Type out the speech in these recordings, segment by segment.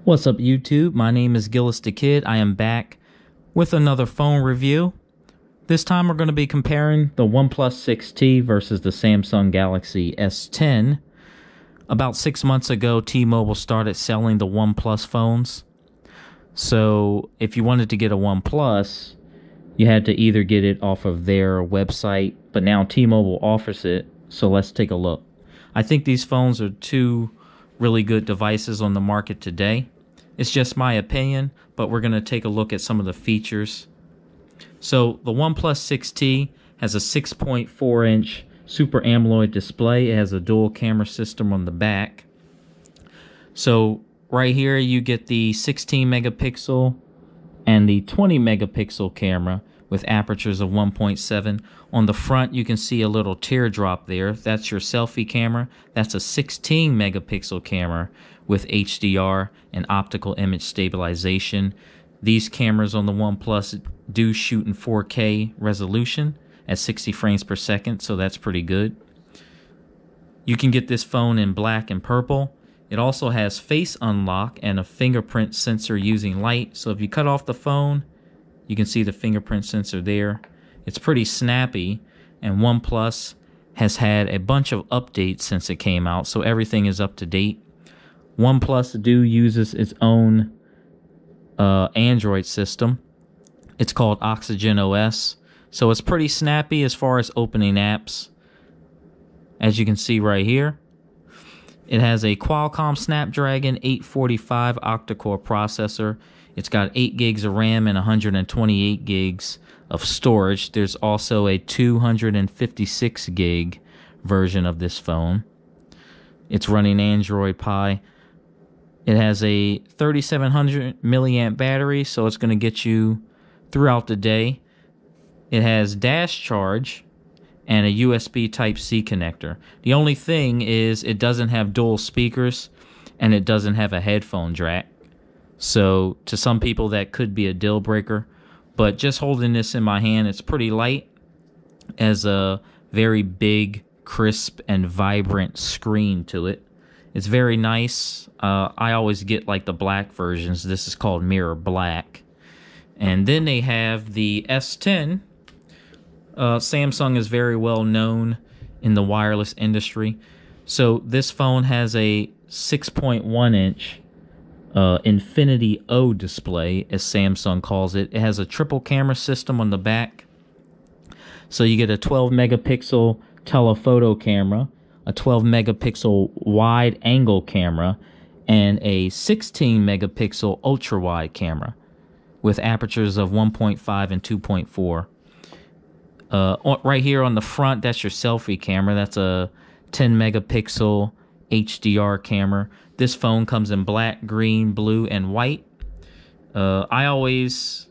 What's up, YouTube? My name is Gillis the Kid. I am back with another phone review. This time we're going to be comparing the OnePlus 6T versus the Samsung Galaxy S10. About 6 months ago, T-Mobile started selling the OnePlus phones. So if you wanted to get a OnePlus, you had to either get it off of their website, but now T-Mobile offers it. So let's take a look. I think these phones are two really good devices on the market today. It's just my opinion, but we're going to take a look at some of the features. So the OnePlus 6T has a 6.4-inch Super AMOLED display. It has a dual camera system on the back. So right here you get the 16 megapixel and the 20 megapixel camera with apertures of 1.7. On the front you can see a little teardrop there. That's your selfie camera. That's a 16 megapixel camera with HDR and optical image stabilization. These cameras on the OnePlus do shoot in 4K resolution at 60 frames per second, so that's pretty good. You can get this phone in black and purple. It also has face unlock and a fingerprint sensor using light. So if you cut off the phone, you can see the fingerprint sensor there. It's pretty snappy, and OnePlus has had a bunch of updates since it came out, so everything is up to date. OnePlus uses its own Android system. It's called Oxygen OS, so it's pretty snappy as far as opening apps. As you can see right here, it has a Qualcomm Snapdragon 845 octa-core processor. It's got 8 gigs of RAM and 128 gigs of storage. There's also a 256 gig version of this phone. It's running Android Pie. It has a 3700 milliamp battery, so it's going to get you throughout the day. It has dash charge and a USB Type-C connector. The only thing is it doesn't have dual speakers and it doesn't have a headphone jack. So to some people that could be a deal breaker, but just holding this in my hand, it's pretty light. It has a very big, crisp, and vibrant screen to it. It's very nice. I always get like the black versions. This is called Mirror Black. And then they have the S10. Samsung is very well known in the wireless industry. So this phone has a 6.1-inch Infinity O display, as Samsung calls it. It has a triple camera system on the back. So you get a 12 megapixel telephoto camera, a 12 megapixel wide angle camera, and a 16 megapixel ultra wide camera with apertures of 1.5 and 2.4. Right here on the front, that's your selfie camera. That's a 10 megapixel HDR camera. This phone comes in black, green, blue, and white. I always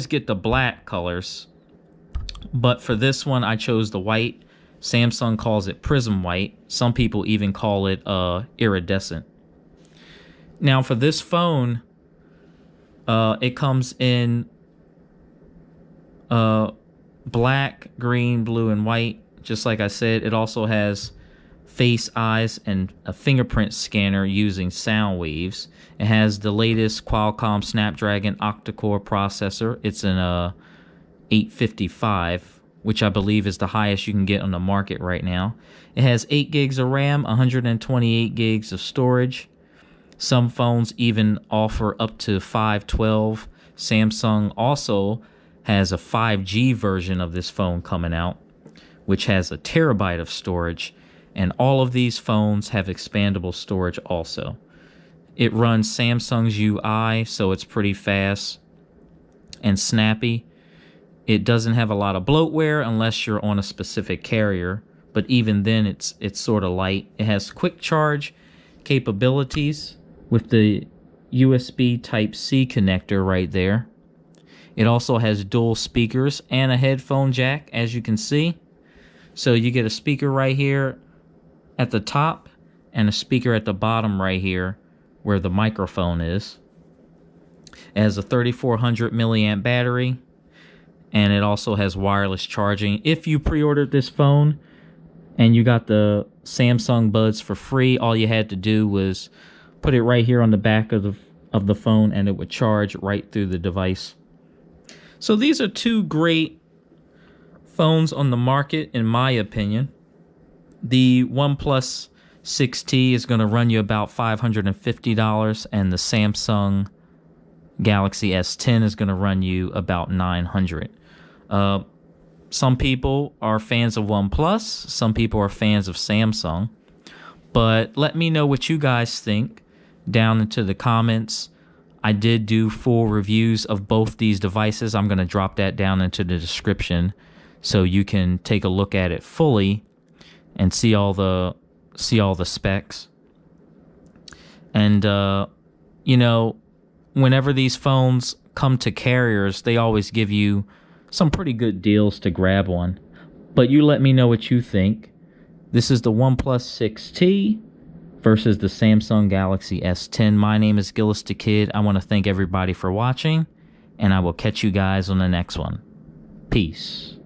get the black colors, but for this one I chose the white. Samsung calls it prism white. Some people even call it iridescent. Now for this phone, it comes in black, green, blue, and white. Just like I said, it also has face, eyes, and a fingerprint scanner using sound waves. It has the latest Qualcomm Snapdragon octa-core processor. It's an 855, which I believe is the highest you can get on the market right now. It has 8 gigs of RAM, 128 gigs of storage. Some phones even offer up to 512. Samsung also has a 5G version of this phone coming out, which has a terabyte of storage. And all of these phones have expandable storage also. It runs Samsung's UI, so it's pretty fast and snappy. It doesn't have a lot of bloatware unless you're on a specific carrier, but even then it's sort of light. It has quick charge capabilities with the USB Type-C connector right there. It also has dual speakers and a headphone jack, as you can see. So you get a speaker right here at the top and a speaker at the bottom right here where the microphone is. It has a 3400 milliamp battery, and it also has wireless charging. If you pre-ordered this phone and you got the Samsung Buds for free, all you had to do was put it right here on the back of of the phone and it would charge right through the device. So these are two great phones on the market, in my opinion. The OnePlus 6T is going to run you about $550, and the Samsung Galaxy S10 is going to run you about $900. Some people are fans of OnePlus, some people are fans of Samsung, but let me know what you guys think down into the comments. I did do full reviews of both these devices. I'm going to drop that down into the description so you can take a look at it fully and see all the specs. And you know, whenever these phones come to carriers, they always give you some pretty good deals to grab one. But you let me know what you think. This is the OnePlus 6T versus the Samsung Galaxy S10. My name is Gillis the Kid. I want to thank everybody for watching, and I will catch you guys on the next one. Peace.